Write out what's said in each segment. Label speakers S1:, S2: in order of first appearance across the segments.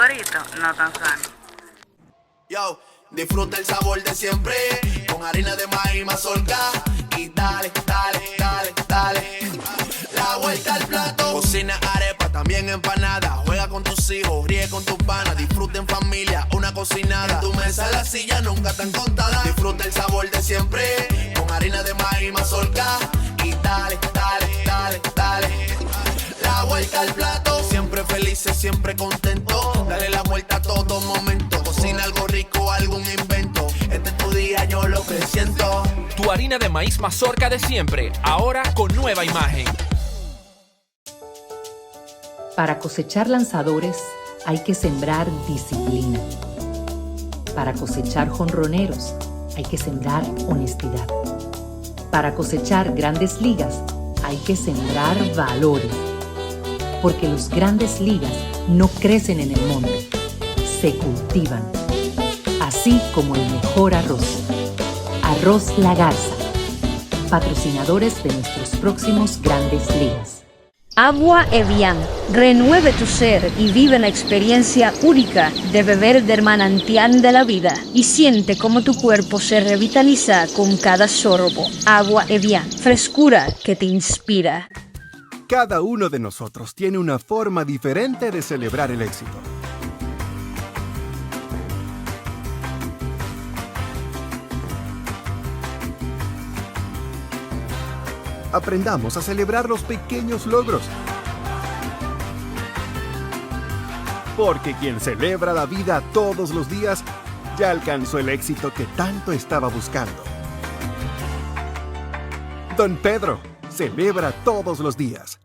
S1: corito no tan sano.
S2: Yo, disfruta el sabor de siempre, con harina de maíz mazorca, y dale, dale, dale, dale, la vuelta al plato. Cocina arepa, también empanada, juega con tus hijos, ríe con tus panas, disfruta en familia, una cocinada. En tu mesa las sillas nunca tan contadas. Disfruta el sabor de siempre, con harina de maíz mazorca, y dale, dale, dale, dale, la vuelta al plato. Siempre felices, siempre contento, dale la vuelta a todo momento. Cocina algo rico, algún invento, este es tu día, yo lo que siento.
S3: Tu harina de maíz mazorca de siempre, ahora con nueva imagen.
S4: Para cosechar lanzadores hay que sembrar disciplina. Para cosechar jonroneros hay que sembrar honestidad. Para cosechar grandes ligas hay que sembrar valores. Porque los grandes ligas no crecen en el monte, se cultivan. Así como el mejor arroz. Arroz La Garza, patrocinadores de nuestros próximos grandes ligas.
S5: Agua Evian. Renueve tu ser y vive la experiencia única de beber del manantial de la vida y siente cómo tu cuerpo se revitaliza con cada sorbo. Agua Evian. Frescura que te inspira.
S6: Cada uno de nosotros tiene una forma diferente de celebrar el éxito. Aprendamos a celebrar los pequeños logros. Porque quien celebra la vida todos los días ya alcanzó el éxito que tanto estaba buscando. Don Pedro celebra todos los días.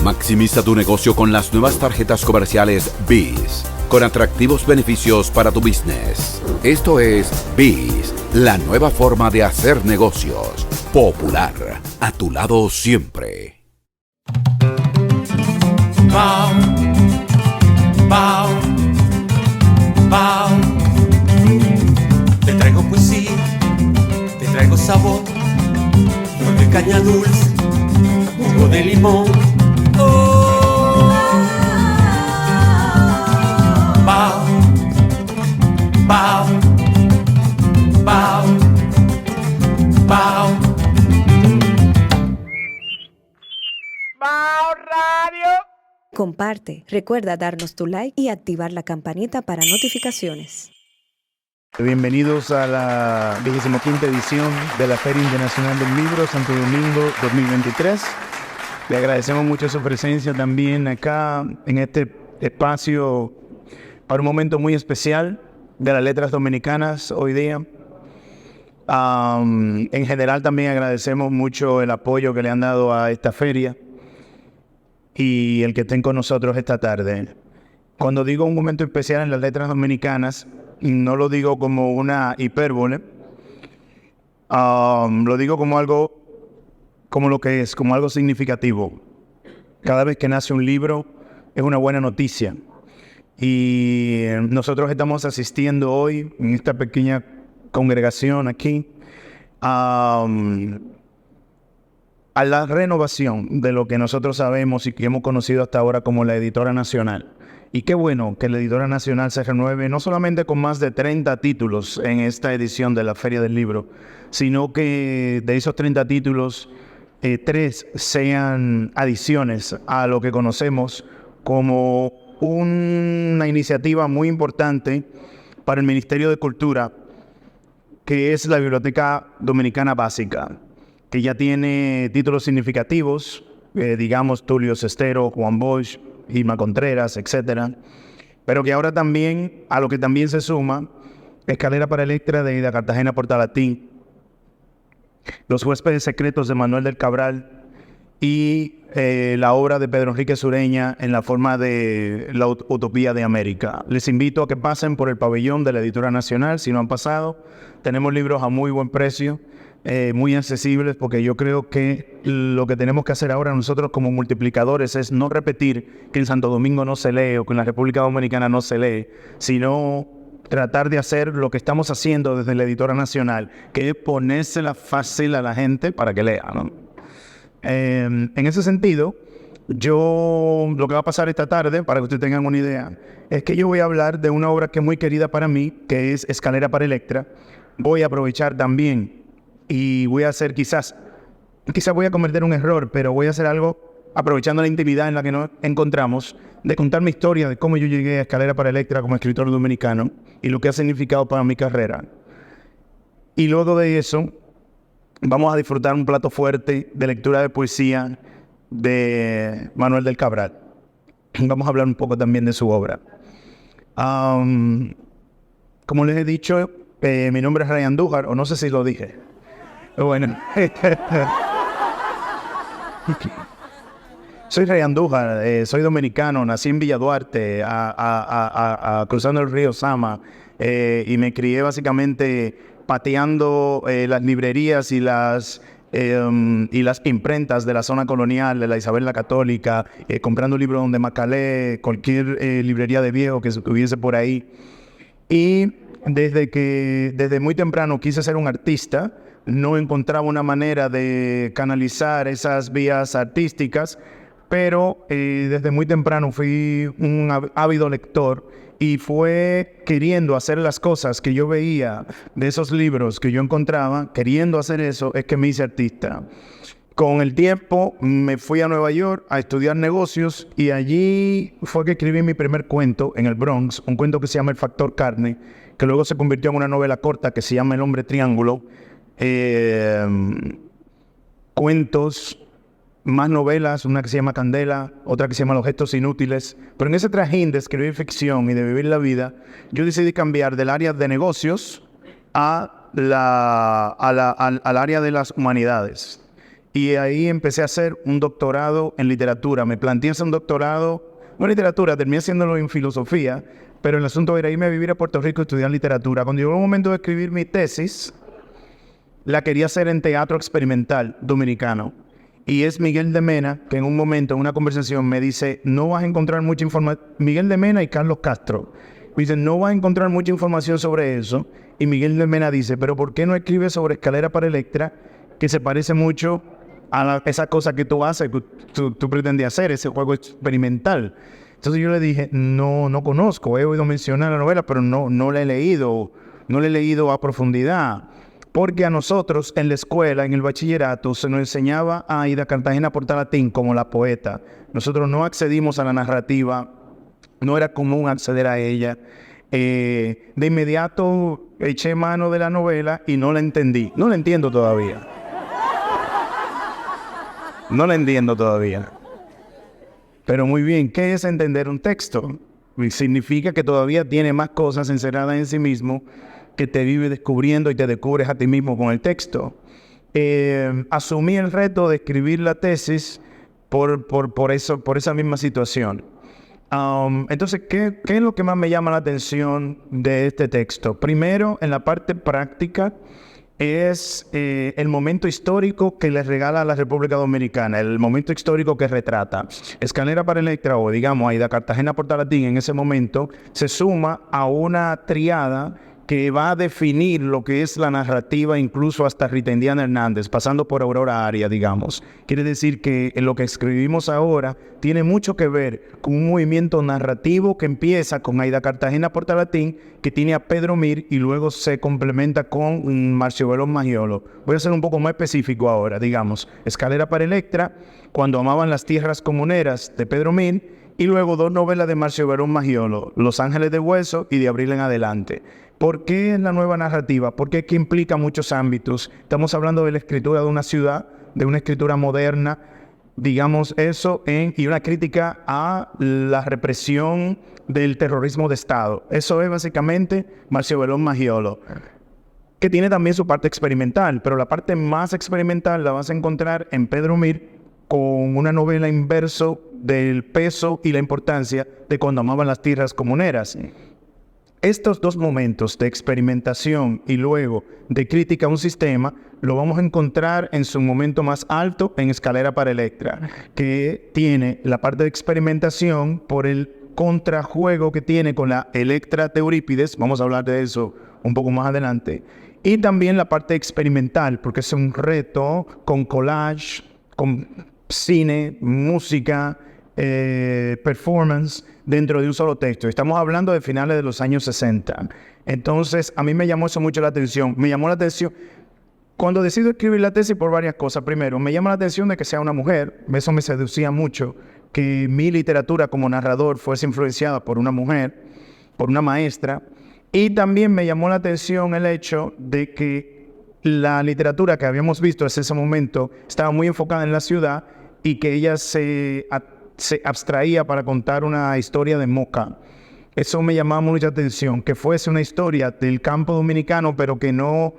S7: Maximiza tu negocio con las nuevas tarjetas comerciales BIS, con atractivos beneficios para tu business. Esto es BIS, la nueva forma de hacer negocios. Popular, a tu lado siempre.
S8: Bao, bao, bao. Te traigo poesía, te traigo sabor, flor de caña dulce, jugo de limón. Bao, bao, bao, bao.
S9: Bao Radio.
S10: Comparte, recuerda darnos tu like y activar la campanita para notificaciones.
S11: Bienvenidos a la 25ª edición de la Feria Internacional del Libro Santo Domingo 2023. Le agradecemos mucho su presencia también acá en este espacio para un momento muy especial de las letras dominicanas hoy día. En general también agradecemos mucho el apoyo que le han dado a esta feria y el que estén con nosotros esta tarde. Cuando digo un momento especial en las letras dominicanas, no lo digo como una hipérbole, lo digo como algo, como lo que es, como algo significativo. Cada vez que nace un libro es una buena noticia. Y nosotros estamos asistiendo hoy en esta pequeña congregación aquí a la renovación de lo que nosotros sabemos y que hemos conocido hasta ahora como la Editora Nacional. Y qué bueno que la Editora Nacional se renueve no solamente con más de 30 títulos en esta edición de la Feria del Libro, sino que de esos 30 títulos, 3 sean adiciones a lo que conocemos como una iniciativa muy importante para el Ministerio de Cultura, que es la Biblioteca Dominicana Básica, que ya tiene títulos significativos, digamos Tulio Cestero, Juan Bosch, Irma Contreras, etc. Pero que ahora también, a lo que también se suma, Escalera para Electra de Ida Cartagena Portalatín, Los Huéspedes Secretos de Manuel del Cabral y la obra de Pedro Enrique Sureña en la forma de la Utopía de América. Les invito a que pasen por el pabellón de la Editora Nacional, si no han pasado. Tenemos libros a muy buen precio, muy accesibles, porque yo creo que lo que tenemos que hacer ahora nosotros como multiplicadores es no repetir que en Santo Domingo no se lee o que en la República Dominicana no se lee, sino tratar de hacer lo que estamos haciendo desde la Editora Nacional, que es ponérsela fácil a la gente para que lea, ¿no? En ese sentido, lo que va a pasar esta tarde, para que ustedes tengan una idea, es que yo voy a hablar de una obra que es muy querida para mí, que es Escalera para Electra. Voy a aprovechar también y voy a hacer quizás voy a cometer un error, pero voy a hacer algo aprovechando la intimidad en la que nos encontramos, de contar mi historia de cómo yo llegué a Escalera para Electra como escritor dominicano y lo que ha significado para mi carrera. Y luego de eso, vamos a disfrutar un plato fuerte de lectura de poesía de Manuel del Cabral. Vamos a hablar un poco también de su obra. Como les he dicho, mi nombre es Ray Andújar, o no sé si lo dije. Bueno. Soy Ray Andújar, soy dominicano, nací en Villa Duarte, cruzando el río Sama, y me crié básicamente pateando las librerías y las imprentas de la zona colonial, de la Isabel la Católica, comprando libros donde Macalé, cualquier librería de viejo que hubiese por ahí. Y desde muy temprano quise ser un artista, no encontraba una manera de canalizar esas vías artísticas, pero desde muy temprano fui un ávido lector y fue queriendo hacer las cosas que yo veía de esos libros que yo encontraba, queriendo hacer eso, es que me hice artista. Con el tiempo me fui a Nueva York a estudiar negocios y allí fue que escribí mi primer cuento en el Bronx, un cuento que se llama El Factor Carne, que luego se convirtió en una novela corta que se llama El Hombre Triángulo. Cuentos, más novelas, una que se llama Candela, otra que se llama Los Gestos Inútiles. Pero en ese trajín de escribir ficción y de vivir la vida, yo decidí cambiar del área de negocios al área de las humanidades. Y ahí empecé a hacer un doctorado en literatura. Me planteé hacer un doctorado, no en literatura, terminé haciéndolo en filosofía, pero el asunto era irme a vivir a Puerto Rico y estudiar literatura. Cuando llegó el momento de escribir mi tesis, la quería hacer en teatro experimental dominicano. Y es Miguel de Mena, que en un momento, en una conversación, me dice, no vas a encontrar mucha información. Miguel de Mena y Carlos Castro. Me dicen, no vas a encontrar mucha información sobre eso. Y Miguel de Mena dice, pero ¿por qué no escribes sobre Escalera para Electra, que se parece mucho a esa cosa que tú haces, que tú pretendes hacer, ese juego experimental? Entonces yo le dije, no conozco, he oído mencionar la novela, pero no la he leído a profundidad. Porque a nosotros en la escuela, en el bachillerato, se nos enseñaba a Aida Cartagena Portalatín como la poeta. Nosotros no accedimos a la narrativa, no era común acceder a ella. De inmediato eché mano de la novela y no la entendí. No la entiendo todavía. No la entiendo todavía. Pero muy bien, ¿qué es entender un texto? Significa que todavía tiene más cosas encerradas en sí mismo que te vive descubriendo y te descubres a ti mismo con el texto. Asumí el reto de escribir la tesis por esa misma situación. Entonces, ¿qué es lo que más me llama la atención de este texto? Primero, en la parte práctica, es el momento histórico que le regala a la República Dominicana, el momento histórico que retrata. Escalera para Electra, o digamos, Aida Cartagena Portalatín, en ese momento, se suma a una triada que va a definir lo que es la narrativa, incluso hasta Rita Indiana Hernández, pasando por Aurora Arias, digamos. Quiere decir que lo que escribimos ahora tiene mucho que ver con un movimiento narrativo que empieza con Aida Cartagena Portalatín, que tiene a Pedro Mir y luego se complementa con Marcio Belón Magiolo. Voy a ser un poco más específico ahora, digamos. Escalera para Electra, Cuando amaban las tierras comuneras, de Pedro Mir, y luego 2 novelas de Marcio Belón Magiolo, Los Ángeles de Hueso y De Abril en Adelante. ¿Por qué es la nueva narrativa? Porque es que implica muchos ámbitos. Estamos hablando de la escritura de una ciudad, de una escritura moderna, digamos eso, y una crítica a la represión del terrorismo de Estado. Eso es básicamente Marcio Belón Magiolo, que tiene también su parte experimental, pero la parte más experimental la vas a encontrar en Pedro Mir, con una novela inverso del peso y la importancia de cuando amaban las tierras comuneras. Estos dos momentos de experimentación y luego de crítica a un sistema lo vamos a encontrar en su momento más alto en Escalera para Electra, que tiene la parte de experimentación por el contrajuego que tiene con la Electra de Eurípides, vamos a hablar de eso un poco más adelante, y también la parte experimental, porque es un reto con collage, con cine, música, performance dentro de un solo texto. Estamos hablando de finales de los años 60. Entonces, a mí me llamó eso mucho la atención. Me llamó la atención cuando decido escribir la tesis por varias cosas. Primero, me llama la atención de que sea una mujer. Eso me seducía mucho, que mi literatura como narrador fuese influenciada por una mujer, por una maestra. Y también me llamó la atención el hecho de que la literatura que habíamos visto hasta ese momento estaba muy enfocada en la ciudad y que ella se abstraía para contar una historia de Moca. Eso me llamaba mucha atención, que fuese una historia del campo dominicano, pero que no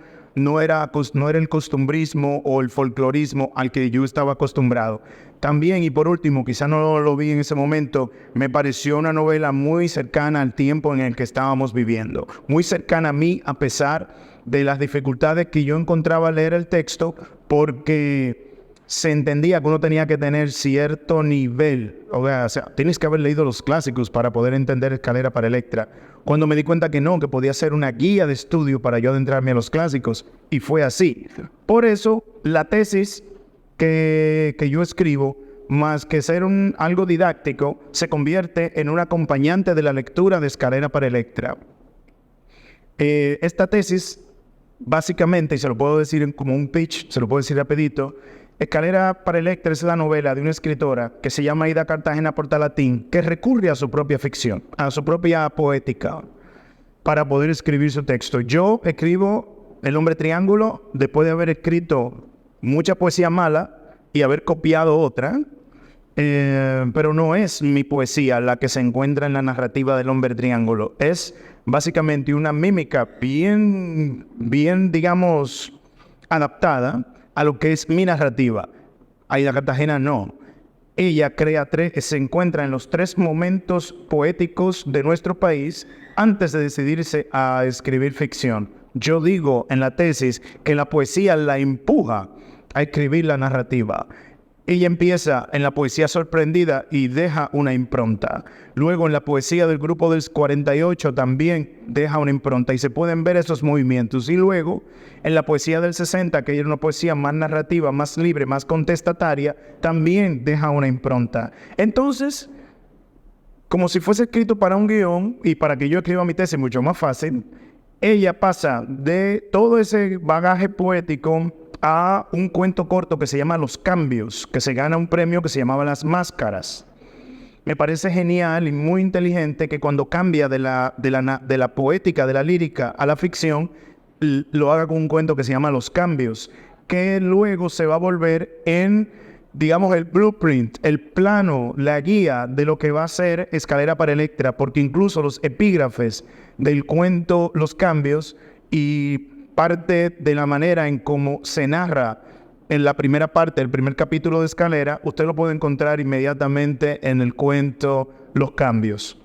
S11: era el costumbrismo o el folclorismo al que yo estaba acostumbrado. También, y por último, quizá no lo vi en ese momento, me pareció una novela muy cercana al tiempo en el que estábamos viviendo. Muy cercana a mí, a pesar de las dificultades que yo encontraba al leer el texto, porque se entendía que uno tenía que tener cierto nivel, o sea, tienes que haber leído los clásicos para poder entender Escalera para Electra. Cuando me di cuenta que no, que podía ser una guía de estudio para yo adentrarme a los clásicos, y fue así. Por eso, la tesis que yo escribo, más que ser algo didáctico, se convierte en un acompañante de la lectura de Escalera para Electra. Esta tesis, básicamente, y se lo puedo decir como un pitch, se lo puedo decir rapidito, Escalera para Electra es la novela de una escritora que se llama Aida Cartagena Portalatín, que recurre a su propia ficción, a su propia poética, para poder escribir su texto. Yo escribo El Hombre Triángulo después de haber escrito mucha poesía mala y haber copiado otra, pero no es mi poesía la que se encuentra en la narrativa del Hombre Triángulo. Es básicamente una mímica bien, digamos, adaptada a lo que es mi narrativa. Aida Cartagena no. Ella se encuentra en los 3 momentos poéticos de nuestro país antes de decidirse a escribir ficción. Yo digo en la tesis que la poesía la empuja a escribir la narrativa. Ella empieza en la poesía sorprendida y deja una impronta. Luego en la poesía del grupo del 48 también deja una impronta y se pueden ver esos movimientos. Y luego en la poesía del 60, que era una poesía más narrativa, más libre, más contestataria, también deja una impronta. Entonces, como si fuese escrito para un guión y para que yo escriba mi tesis mucho más fácil, ella pasa de todo ese bagaje poético a un cuento corto que se llama Los Cambios, que se gana un premio que se llamaba Las Máscaras. Me parece genial y muy inteligente que cuando cambia de la poética, de la lírica a la ficción, lo haga con un cuento que se llama Los Cambios, que luego se va a volver en, digamos, el blueprint, el plano, la guía de lo que va a ser Escalera para Electra, porque incluso los epígrafes del cuento Los Cambios y parte de la manera en cómo se narra en la primera parte, el primer capítulo de Escalera, usted lo puede encontrar inmediatamente en el cuento Los Cambios.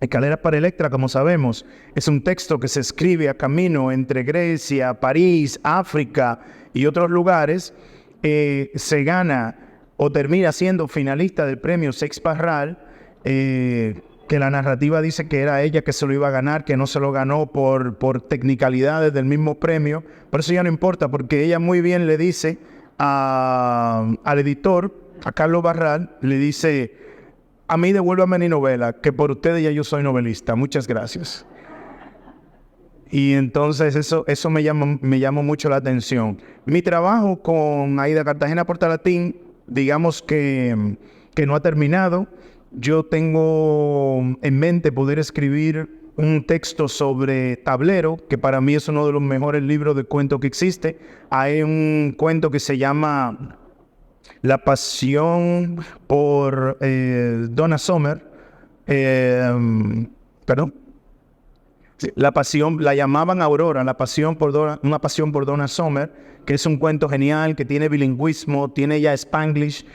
S11: Escalera para Electra, como sabemos, es un texto que se escribe a camino entre Grecia, París, África y otros lugares. Se gana o termina siendo finalista del premio Seix Barral, que la narrativa dice que era ella que se lo iba a ganar, que no se lo ganó por tecnicalidades del mismo premio, pero eso ya no importa, porque ella muy bien le dice al editor, a Carlos Barral, le dice: a mí devuélvame mi novela, que por ustedes ya yo soy novelista, muchas gracias. Y entonces eso me llamó mucho la atención. Mi trabajo con Aida Cartagena Portalatín, digamos que no ha terminado. Yo tengo en mente poder escribir un texto sobre Tablero, que para mí es uno de los mejores libros de cuentos que existe. Hay un cuento que se llama La Pasión por Donna Summer. La pasión, la llamaban Aurora, una pasión por Donna Summer, que es un cuento genial, que tiene bilingüismo, tiene ya Spanglish.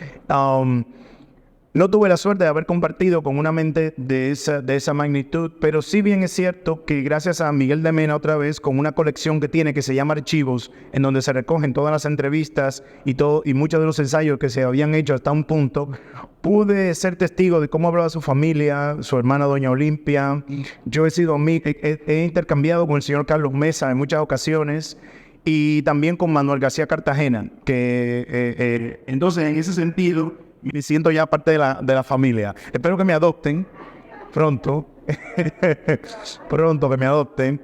S11: No tuve la suerte de haber compartido con una mente de esa magnitud, pero sí bien es cierto que gracias a Miguel de Mena otra vez, con una colección que tiene que se llama Archivos, en donde se recogen todas las entrevistas y muchos de los ensayos que se habían hecho hasta un punto, pude ser testigo de cómo hablaba su familia, su hermana Doña Olimpia. Yo he intercambiado con el señor Carlos Mesa en muchas ocasiones, y también con Manuel García Cartagena, que entonces en ese sentido me siento ya parte de la familia. Espero que me adopten pronto, pronto que me adopten,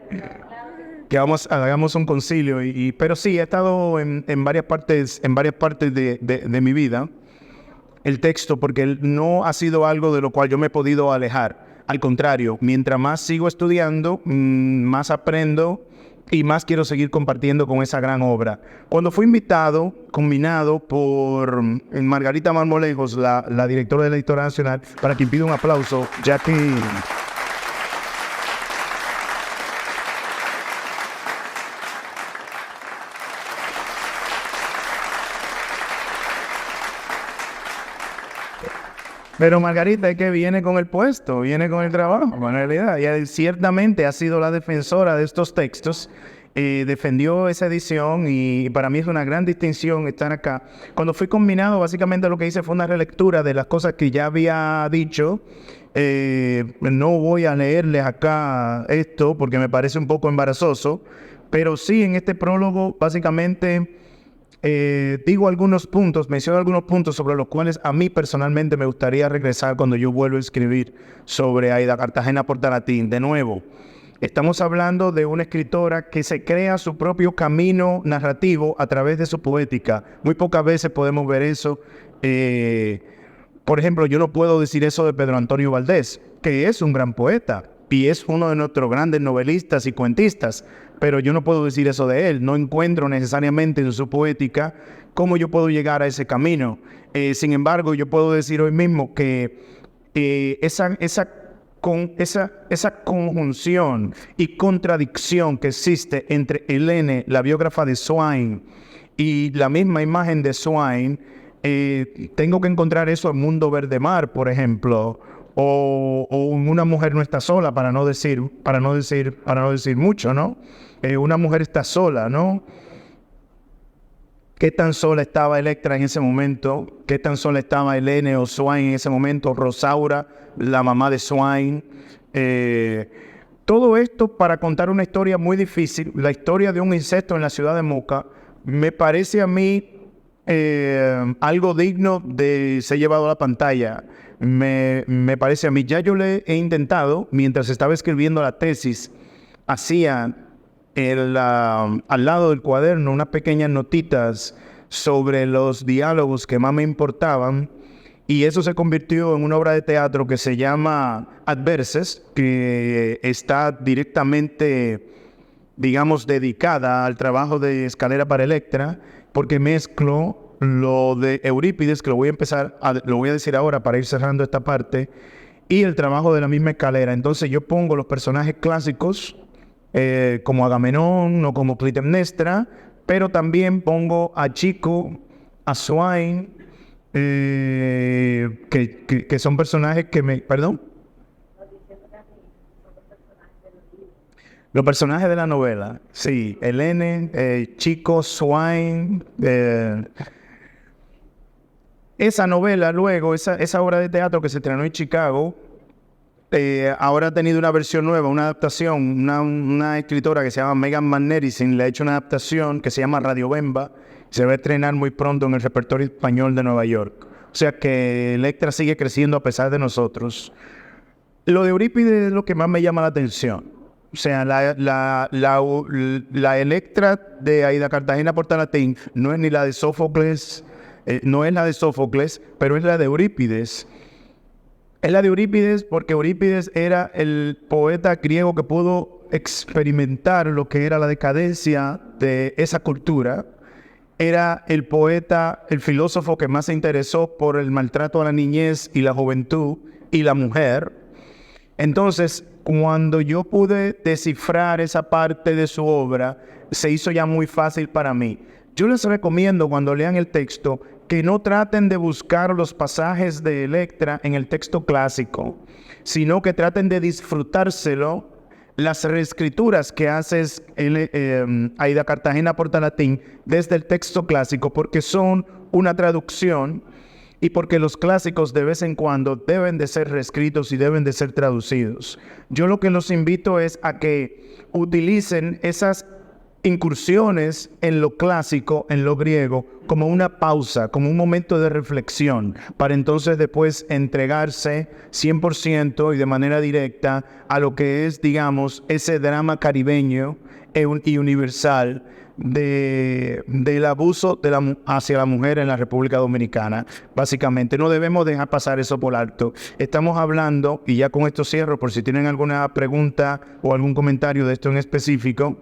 S11: que hagamos un concilio. Pero sí, he estado en varias partes de mi vida, el texto, porque no ha sido algo de lo cual yo me he podido alejar. Al contrario, mientras más sigo estudiando, más aprendo y más quiero seguir compartiendo con esa gran obra. Cuando fui invitado, combinado por Margarita Marmolejos, la directora de la Editora Nacional, para quien pido un aplauso, ya que pero Margarita es que viene con el puesto, viene con el trabajo, en realidad. Ella ciertamente ha sido la defensora de estos textos, defendió esa edición y para mí es una gran distinción estar acá. Cuando fui combinado, básicamente lo que hice fue una relectura de las cosas que ya había dicho. No voy a leerles acá esto porque me parece un poco embarazoso, pero sí en este prólogo básicamente menciono algunos puntos sobre los cuales a mí personalmente me gustaría regresar cuando yo vuelvo a escribir sobre Aida Cartagena Portalatín. De nuevo, estamos hablando de una escritora que se crea su propio camino narrativo a través de su poética. Muy pocas veces podemos ver eso. Por ejemplo, yo no puedo decir eso de Pedro Antonio Valdés, que es un gran poeta y es uno de nuestros grandes novelistas y cuentistas, pero yo no puedo decir eso de él. No encuentro necesariamente en su poética cómo yo puedo llegar a ese camino. Sin embargo, yo puedo decir hoy mismo que esa conjunción y contradicción que existe entre Helene, la biógrafa de Swain, y la misma imagen de Swain, tengo que encontrar eso en Mundo Verde Mar, por ejemplo, o Una mujer no está sola, para no decir mucho, ¿no? Una mujer está sola, ¿no? ¿Qué tan sola estaba Electra en ese momento? ¿Qué tan sola estaba Helene o Swain en ese momento? Rosaura, la mamá de Swain. Todo esto para contar una historia muy difícil, la historia de un incesto en la ciudad de Moca. Me parece a mí algo digno de ser llevado a la pantalla. Me parece a mí, ya yo le he intentado, mientras estaba escribiendo la tesis, hacía al lado del cuaderno unas pequeñas notitas sobre los diálogos que más me importaban, y eso se convirtió en una obra de teatro que se llama Adverses, que está directamente, digamos, dedicada al trabajo de Escalera para Electra, porque mezclo lo de Eurípides, que lo voy a decir ahora para ir cerrando esta parte, y el trabajo de la misma Escalera. Entonces yo pongo los personajes clásicos, como Agamenón o como Clitemnestra, pero también pongo a Chico, a Swain, que son personajes que ¿Perdón? Los personajes de la novela, sí. Helene, Chico, Swain. Esa novela luego, esa obra de teatro que se estrenó en Chicago, ahora ha tenido una versión nueva, una adaptación. Una escritora que se llama Megan McNerisin le ha hecho una adaptación que se llama Radio Bemba. Se va a estrenar muy pronto en el repertorio español de Nueva York. O sea que Electra sigue creciendo a pesar de nosotros. Lo de Eurípides es lo que más me llama la atención. O sea, la Electra de Aida Cartagena Portalatín no es ni la de Sófocles, pero es la de Eurípides. Es la de Eurípides porque Eurípides era el poeta griego que pudo experimentar lo que era la decadencia de esa cultura. Era el poeta, el filósofo que más se interesó por el maltrato a la niñez y la juventud y la mujer. Entonces, cuando yo pude descifrar esa parte de su obra, se hizo ya muy fácil para mí. Yo les recomiendo cuando lean el texto que no traten de buscar los pasajes de Electra en el texto clásico, sino que traten de disfrutárselo, las reescrituras que hace Aida Cartagena Portalatín desde el texto clásico, porque son una traducción y porque los clásicos de vez en cuando deben de ser reescritos y deben de ser traducidos. Yo lo que los invito es a que utilicen esas incursiones en lo clásico, en lo griego, como una pausa, como un momento de reflexión, para entonces después entregarse 100% y de manera directa a lo que es, digamos, ese drama caribeño y universal del abuso hacia la mujer en la República Dominicana. Básicamente, no debemos dejar pasar eso por alto. Estamos hablando, y ya con esto cierro, por si tienen alguna pregunta o algún comentario de esto en específico,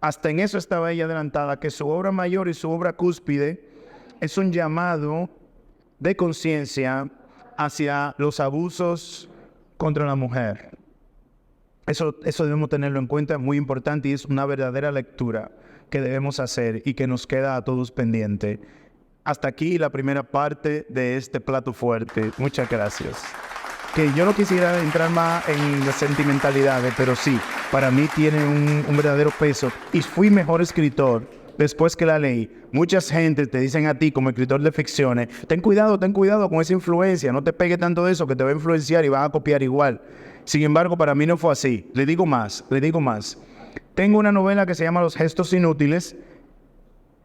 S11: hasta en eso estaba ella adelantada, que su obra mayor y su obra cúspide es un llamado de conciencia hacia los abusos contra la mujer. Eso debemos tenerlo en cuenta, es muy importante y es una verdadera lectura que debemos hacer y que nos queda a todos pendiente. Hasta aquí la primera parte de este plato fuerte. Muchas gracias. Que yo no quisiera entrar más en las sentimentalidades, pero sí, para mí tiene un verdadero peso. Y fui mejor escritor después que la leí. Muchas gente te dicen a ti como escritor de ficciones, ten cuidado con esa influencia, no te pegue tanto de eso que te va a influenciar y vas a copiar igual. Sin embargo, para mí no fue así. Le digo más. Tengo una novela que se llama Los gestos inútiles.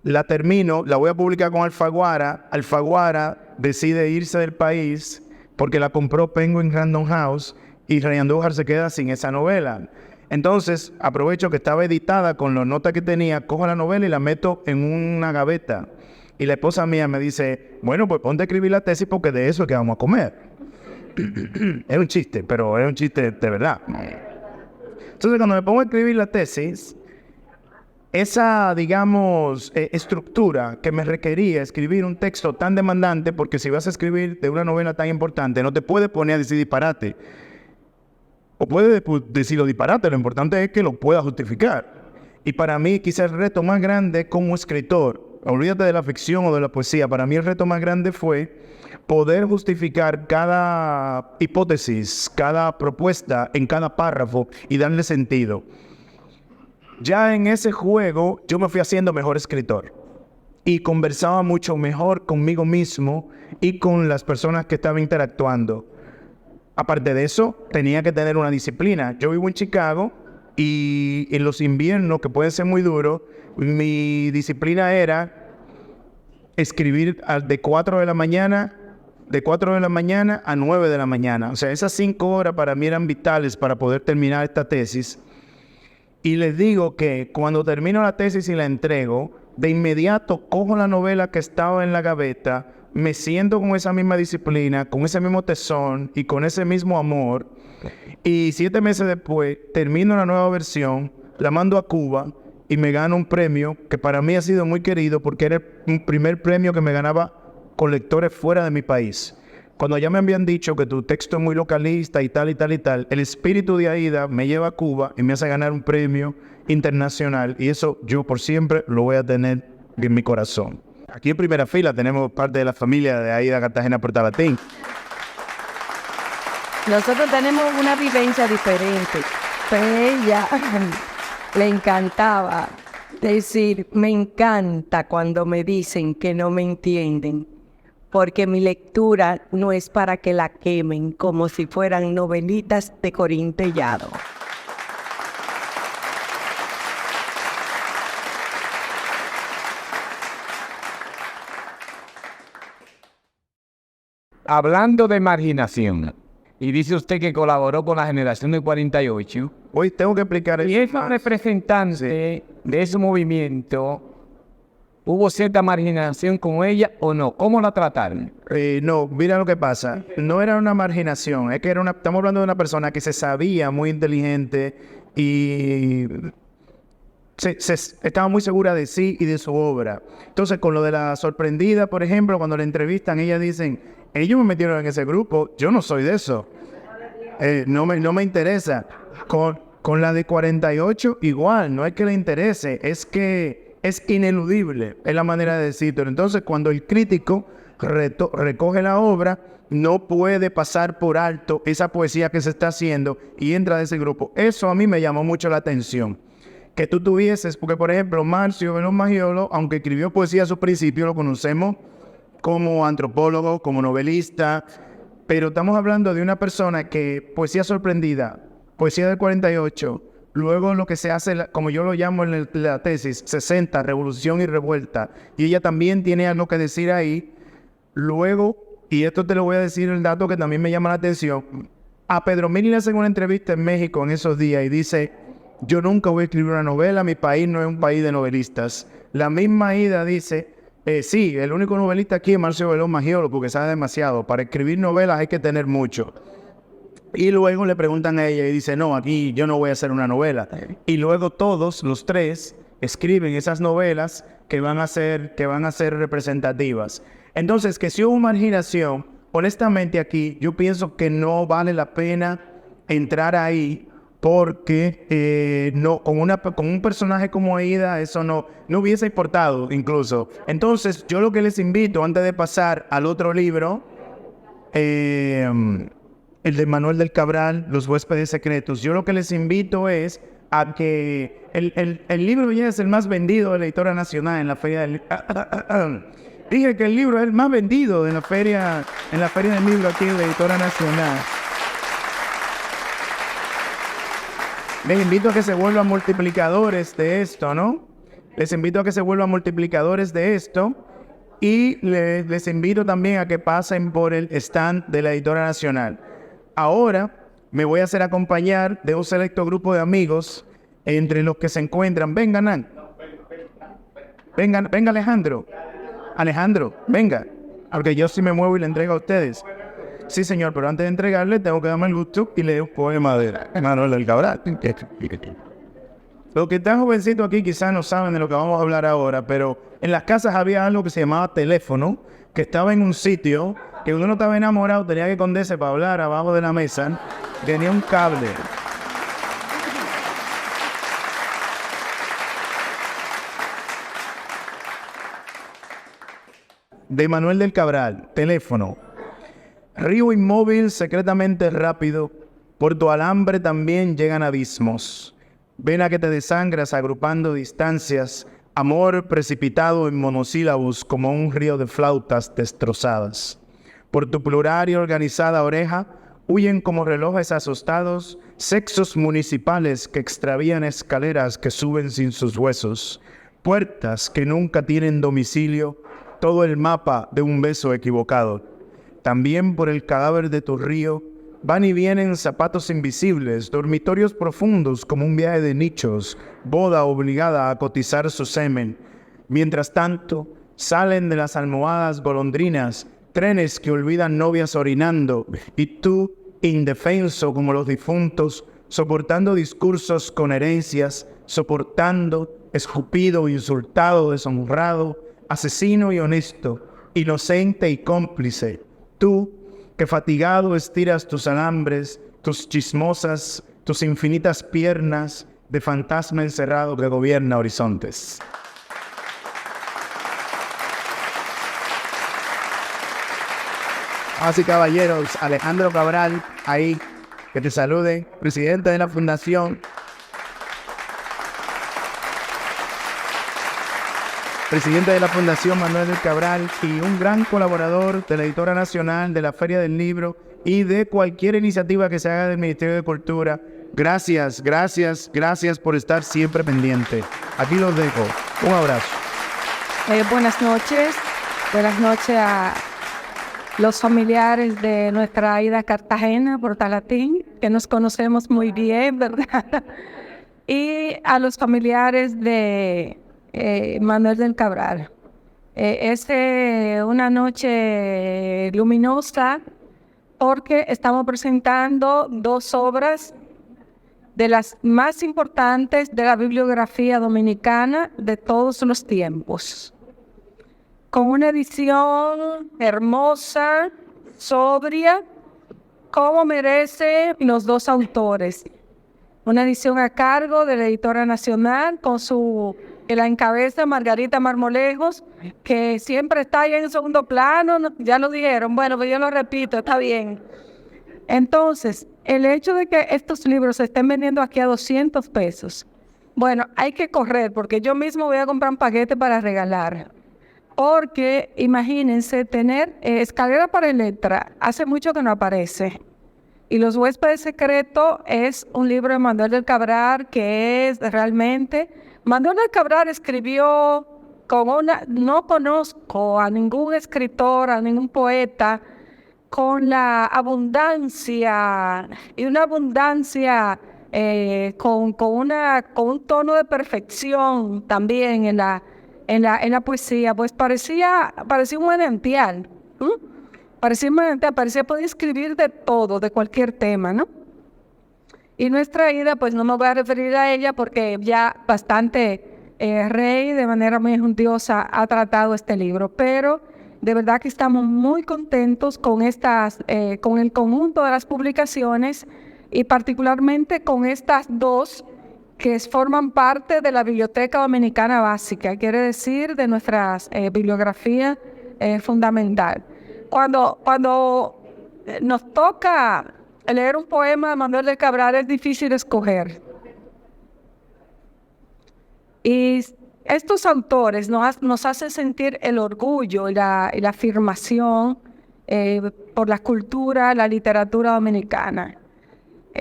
S11: La termino, la voy a publicar con Alfaguara. Alfaguara decide irse del país porque la compró Penguin Random House y Rey Andújar se queda sin esa novela. Entonces, aprovecho que estaba editada con las notas que tenía, cojo la novela y la meto en una gaveta. Y la esposa mía me dice, bueno, pues ponte a escribir la tesis porque de eso es que vamos a comer. Es un chiste, pero es un chiste de verdad. Entonces, cuando me pongo a escribir la tesis, esa, digamos, estructura que me requería escribir un texto tan demandante, porque si vas a escribir de una novela tan importante, no te puedes poner a decir disparate. O puedes decir lo disparate, lo importante es que lo puedas justificar. Y para mí, quizás el reto más grande como escritor, olvídate de la ficción o de la poesía, para mí el reto más grande fue poder justificar cada hipótesis, cada propuesta en cada párrafo y darle sentido. Ya en ese juego yo me fui haciendo mejor escritor y conversaba mucho mejor conmigo mismo y con las personas que estaba interactuando. Aparte de eso, tenía que tener una disciplina. Yo vivo en Chicago y en los inviernos, que pueden ser muy duros, mi disciplina era escribir de 4 de la mañana a 9 de la mañana. O sea, esas 5 horas para mí eran vitales para poder terminar esta tesis. Y les digo que cuando termino la tesis y la entrego, de inmediato cojo la novela que estaba en la gaveta, me siento con esa misma disciplina, con ese mismo tesón y con ese mismo amor. Y 7 meses después termino la nueva versión, la mando a Cuba y me gano un premio que para mí ha sido muy querido porque era el primer premio que me ganaba con lectores fuera de mi país. Cuando ya me habían dicho que tu texto es muy localista y tal, el espíritu de Aida me lleva a Cuba y me hace ganar un premio internacional. Y eso yo por siempre lo voy a tener en mi corazón. Aquí en primera fila tenemos parte de la familia de Aida Cartagena Portalatín.
S1: Nosotros tenemos una vivencia diferente. Pero ella le encantaba decir, me encanta cuando me dicen que no me entienden. Porque mi lectura no es para que la quemen como si fueran novelitas de Corín Tellado.
S9: Hablando de marginación, y dice usted que colaboró con la generación del 48.
S11: Hoy tengo que explicar eso.
S9: Y esa representante de ese movimiento, ¿hubo cierta marginación con ella o no? ¿Cómo la trataron?
S11: No, mira lo que pasa. No era una marginación, es que estamos hablando de una persona que se sabía muy inteligente y estaba muy segura de sí y de su obra. Entonces, con lo de La Sorprendida, por ejemplo, cuando la entrevistan, ellas dicen, ellos me metieron en ese grupo, yo no soy de eso. No me interesa. Con la de 48 igual, no es que le interese, es que es ineludible, es la manera de decirlo. Entonces, cuando el crítico recoge la obra, no puede pasar por alto esa poesía que se está haciendo y entra de ese grupo. Eso a mí me llamó mucho la atención. Que tú tuvieses, porque por ejemplo, Marcio Veloz Magiolo, aunque escribió poesía a su principio, lo conocemos como antropólogo, como novelista, pero estamos hablando de una persona que poesía sorprendida, poesía del 48, luego lo que se hace, como yo lo llamo en la tesis, 60, revolución y revuelta, y ella también tiene algo que decir ahí. Luego, y esto te lo voy a decir el dato que también me llama la atención, a Pedro Mili le hacen una entrevista en México en esos días y dice: yo nunca voy a escribir una novela, mi país no es un país de novelistas. La misma Ida dice: sí, el único novelista aquí es Marcio Veloz Magiolo, porque sabe demasiado. Para escribir novelas hay que tener mucho. Y luego le preguntan a ella y dice: no, aquí yo no voy a hacer una novela. Y luego todos, los tres, escriben esas novelas que van a ser representativas. Entonces, que si hubo marginación, honestamente aquí yo pienso que no vale la pena entrar ahí, porque no, con un personaje como Aida eso no hubiese importado incluso. Entonces, yo lo que les invito, antes de pasar al otro libro, el de Manuel del Cabral, Los huéspedes secretos, yo lo que les invito es a que el libro ya es el más vendido de la editora nacional en la feria del... Dije que el libro es el más vendido en la feria del libro aquí de la editora nacional. Les invito a que se vuelvan multiplicadores de esto, ¿no? Les invito a que se vuelvan multiplicadores de esto y les invito también a que pasen por el stand de la editora nacional. Ahora me voy a hacer acompañar de un selecto grupo de amigos, entre los que se encuentran. Venga, Nan. Venga, Alejandro. Alejandro, venga. Porque yo sí me muevo y le entrego a ustedes. Sí, señor, pero antes de entregarle tengo que darme el gusto y leer un poema de Manuel del Cabral. Los que están jovencitos aquí quizás no saben de lo que vamos a hablar ahora, pero en las casas había algo que se llamaba teléfono, que estaba en un sitio, que uno no estaba enamorado, tenía que esconderse para hablar abajo de la mesa, tenía un cable. De Manuel del Cabral, teléfono. Río inmóvil, secretamente rápido, por tu alambre también llegan abismos. Vena que te desangras agrupando distancias, amor precipitado en monosílabos como un río de flautas destrozadas. Por tu plural y organizada oreja, huyen como relojes asustados, sexos municipales que extravían escaleras que suben sin sus huesos, puertas que nunca tienen domicilio, todo el mapa de un beso equivocado. También por el cadáver de tu río van y vienen zapatos invisibles, dormitorios profundos como un viaje de nichos, boda obligada a cotizar su semen. Mientras tanto, salen de las almohadas golondrinas, trenes que olvidan novias orinando, y tú, indefenso como los difuntos, soportando discursos con herencias, soportando, escupido, insultado, deshonrado, asesino y honesto, inocente y cómplice. Tú, que fatigado estiras tus alambres, tus chismosas, tus infinitas piernas de fantasma encerrado que gobierna horizontes. Así, caballeros, Alejandro Cabral, ahí, que te salude, presidente de la Fundación. Presidente de la Fundación Manuel del Cabral y un gran colaborador de la Editora Nacional, de la Feria del Libro y de cualquier iniciativa que se haga del Ministerio de Cultura. Gracias, gracias, gracias por estar siempre pendiente. Aquí los dejo. Un abrazo.
S1: Buenas noches a los familiares de nuestra Aida Cartagena, Portalatín, que nos conocemos muy bien, ¿verdad? Y a los familiares de Manuel del Cabral. Es una noche luminosa porque estamos presentando dos obras de las más importantes de la bibliografía dominicana de todos los tiempos, con una edición hermosa, sobria, como merecen los dos autores. una edición a cargo de la Editora Nacional que la encabeza Margarita Marmolejos, que siempre está ahí en segundo plano, ya lo dijeron, bueno, pues yo lo repito, está bien. Entonces, el hecho de que estos libros se estén vendiendo aquí a 200 pesos, bueno, hay que correr, porque yo mismo voy a comprar un paquete para regalar. Porque, imagínense, tener Escalera para Electra, hace mucho que no aparece. Y Los Huéspedes Secretos es un libro de Manuel del Cabral que es realmente... Manuel del Cabral escribió no conozco a ningún escritor, a ningún poeta, con la abundancia, y una abundancia con un tono de perfección también en la poesía, pues parecía un manantial. Parecía poder escribir de todo, de cualquier tema, ¿no? Y nuestra Aída, pues no me voy a referir a ella porque ya bastante Rey, de manera muy enjundiosa, ha tratado este libro, pero de verdad que estamos muy contentos con con el conjunto de las publicaciones y particularmente con estas dos que forman parte de la Biblioteca Dominicana Básica, quiere decir de nuestra bibliografía fundamental. Cuando nos toca leer un poema de Manuel del Cabral es difícil escoger. Y estos autores nos hacen sentir el orgullo y la afirmación por la cultura, la literatura dominicana.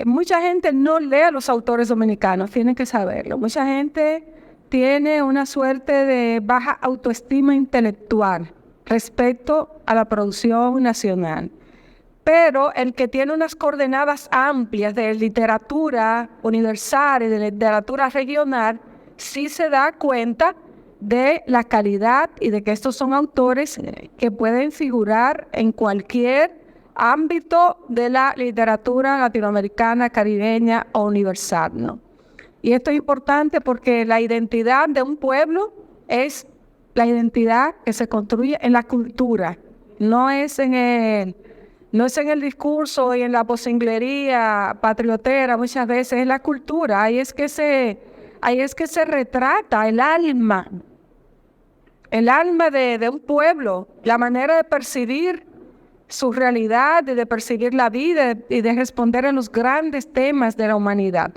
S1: Mucha gente no lee a los autores dominicanos, tienen que saberlo. Mucha gente tiene una suerte de baja autoestima intelectual respecto a la producción nacional. Pero el que tiene unas coordenadas amplias de literatura universal y de literatura regional, sí se da cuenta de la calidad y de que estos son autores que pueden figurar en cualquier ámbito de la literatura latinoamericana, caribeña o universal, ¿no? Y esto es importante porque la identidad de un pueblo es la identidad que se construye en la cultura, no es en el discurso y en la posinglería patriotera, muchas veces es la cultura, ahí es que se retrata el alma de un pueblo, la manera de percibir su realidad, de percibir la vida y de responder a los grandes temas de la humanidad.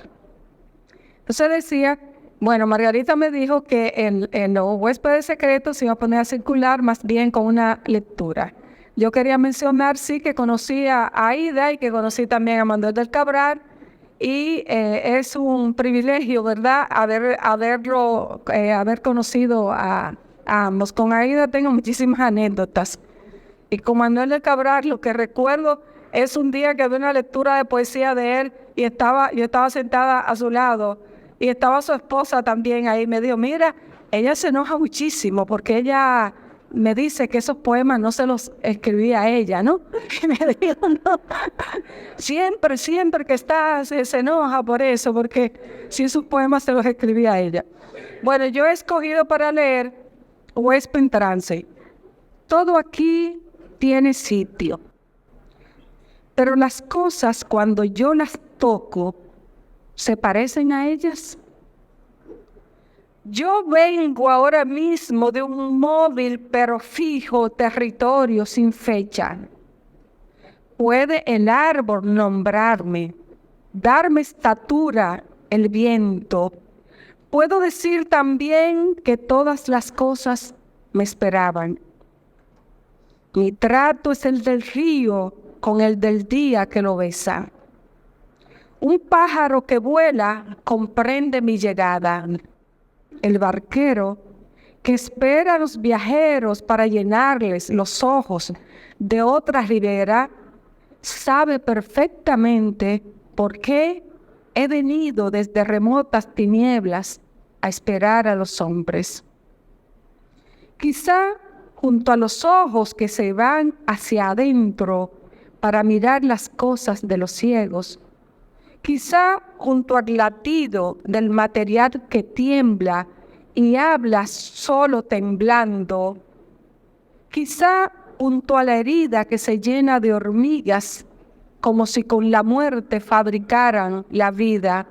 S1: Entonces decía, bueno, Margarita me dijo que en Los Huéspedes Secretos se iba a poner a circular más bien con una lectura. Yo quería mencionar, sí, que conocí a Aída y que conocí también a Manuel del Cabral, y es un privilegio, ¿verdad?, haber conocido a ambos. Con Aída tengo muchísimas anécdotas. Y con Manuel del Cabral lo que recuerdo es un día que había una lectura de poesía de él y yo estaba sentada a su lado y estaba su esposa también ahí. Me dijo, mira, ella se enoja muchísimo porque ella me dice que esos poemas no se los escribía a ella, ¿no? Y me dijo, no, siempre que está se enoja por eso, porque si esos poemas se los escribía a ella. Bueno, yo he escogido para leer Huésped en Trance. Todo aquí tiene sitio, pero las cosas cuando yo las toco, ¿se parecen a ellas? Yo vengo ahora mismo de un móvil pero fijo territorio sin fecha. Puede el árbol nombrarme, darme estatura el viento. Puedo decir también que todas las cosas me esperaban. Mi trato es el del río con el del día que lo besa. Un pájaro que vuela comprende mi llegada. El barquero que espera a los viajeros para llenarles los ojos de otra ribera, sabe perfectamente por qué he venido desde remotas tinieblas a esperar a los hombres. Quizá junto a los ojos que se van hacia adentro para mirar las cosas de los ciegos, quizá junto al latido del material que tiembla y habla solo temblando, quizá junto a la herida que se llena de hormigas, como si con la muerte fabricaran la vida,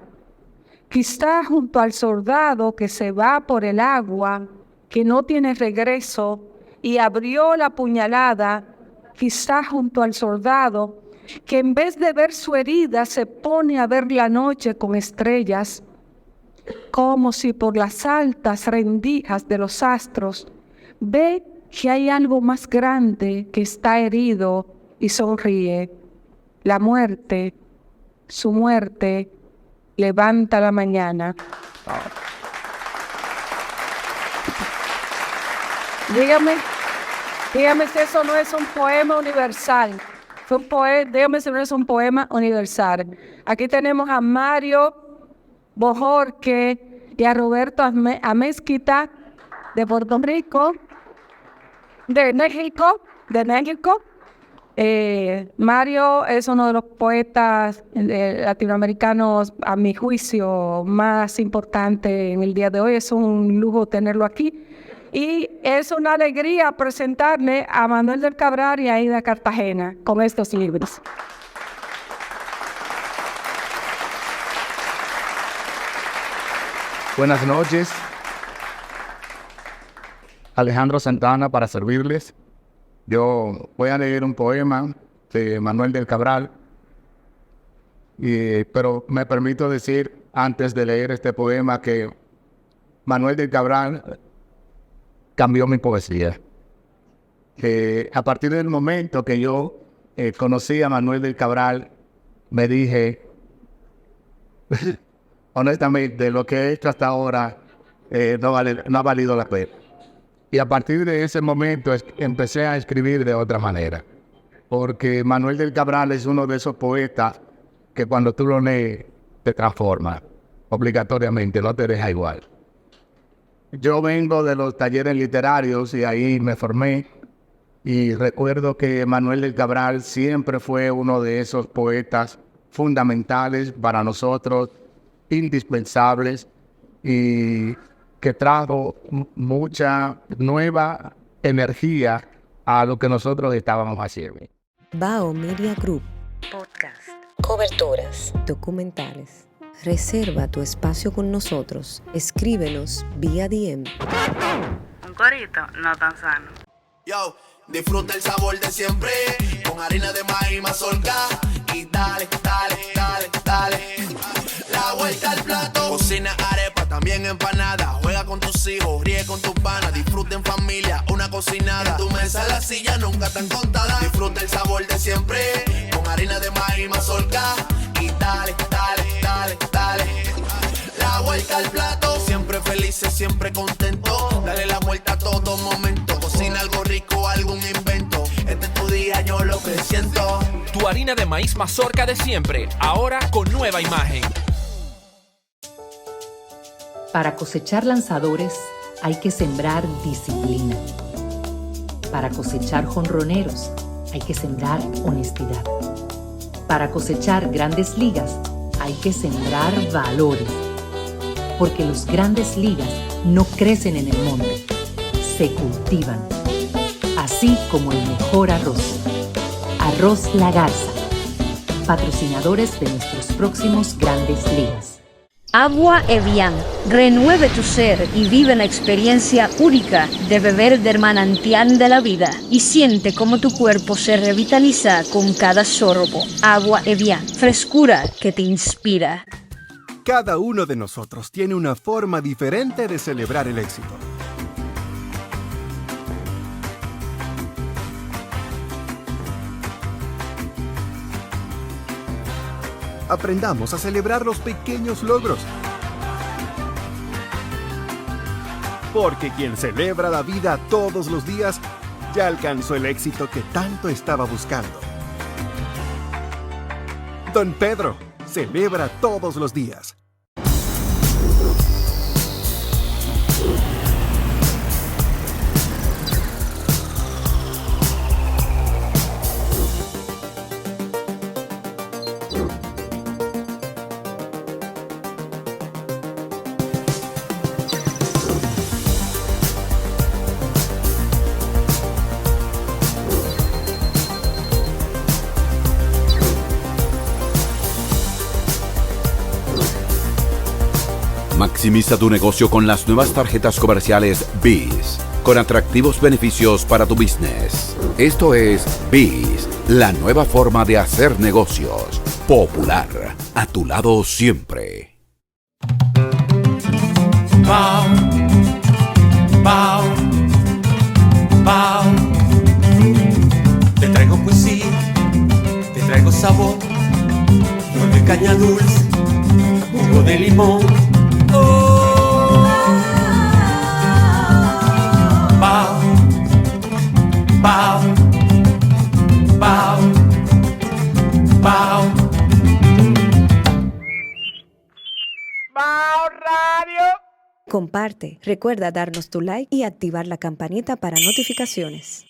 S1: quizá junto al soldado que se va por el agua, que no tiene regreso, y abrió la puñalada, quizá junto al soldado, que en vez de ver su herida se pone a ver la noche con estrellas, como si por las altas rendijas de los astros ve que hay algo más grande que está herido y sonríe. La muerte, su muerte, levanta la mañana. Dígame si eso no es un poema universal. Dígame si no es un poema universal. Aquí tenemos a Mario Bojorque y a Roberto Amezquita de Puerto Rico, de México. Mario es uno de los poetas latinoamericanos, a mi juicio, más importante en el día de hoy. Es un lujo tenerlo aquí. Y es una alegría presentarle a Manuel del Cabral y a Aida Cartagena con estos libros.
S12: Buenas noches. Alejandro Santana para servirles. Yo voy a leer un poema de Manuel del Cabral, pero me permito decir antes de leer este poema que Manuel del Cabral cambió mi poesía. A partir del momento que yo conocí a Manuel del Cabral, me dije, honestamente, lo que he hecho hasta ahora no ha valido la pena. Y a partir de ese momento empecé a escribir de otra manera. Porque Manuel del Cabral es uno de esos poetas que cuando tú lo lees te transforma obligatoriamente, no te deja igual. Yo vengo de los talleres literarios y ahí me formé. Y recuerdo que Manuel del Cabral siempre fue uno de esos poetas fundamentales para nosotros, indispensables, y que trajo mucha nueva energía a lo que nosotros estábamos haciendo.
S10: Bao Media Group. Podcast. Coberturas. Documentales. Reserva tu espacio con nosotros. Escríbenos vía DM.
S13: Un corito no tan sano.
S2: Yo, disfruta el sabor de siempre con harina de maíz mazorca y dale, dale, dale, dale. La vuelta al plato. Cocina arepa, también empanada. Juega con tus hijos, ríe con tus panas. Disfruta en familia, una cocinada. En tu mesa la silla nunca tan contada. Disfruta el sabor de siempre con harina de maíz mazorca y dale, dale, dale, dale. La vuelta al plato. Siempre felices, siempre contento. Dale la vuelta a todo momento. Cocina algo rico, algún invento. Este es tu día, yo lo que siento.
S3: Tu harina de maíz mazorca de siempre, ahora con nueva imagen.
S4: Para cosechar lanzadores hay que sembrar disciplina. Para cosechar jonroneros hay que sembrar honestidad. Para cosechar grandes ligas hay que sembrar valores. Porque los grandes ligas no crecen en el monte, se cultivan. Así como el mejor arroz. Arroz La Garza, patrocinadores de nuestros próximos grandes ligas.
S5: Agua Evian. Renueve tu ser y vive la experiencia única de beber del manantial de la vida y siente cómo tu cuerpo se revitaliza con cada sorbo. Agua Evian. Frescura que te inspira.
S6: Cada uno de nosotros tiene una forma diferente de celebrar el éxito. Aprendamos a celebrar los pequeños logros. Porque quien celebra la vida todos los días ya alcanzó el éxito que tanto estaba buscando. Don Pedro celebra todos los días.
S7: Maximiza tu negocio con las nuevas tarjetas comerciales BIS, con atractivos beneficios para tu business. Esto es BIS, la nueva forma de hacer negocios. Popular, a tu lado siempre.
S8: Bao, bao, bao. Te traigo poesía, te traigo sabor, nueve caña dulce, jugo de limón. Oh. Bao, bao, bao, bao.
S9: Bao Radio.
S10: Comparte, recuerda darnos tu like y activar la campanita para notificaciones.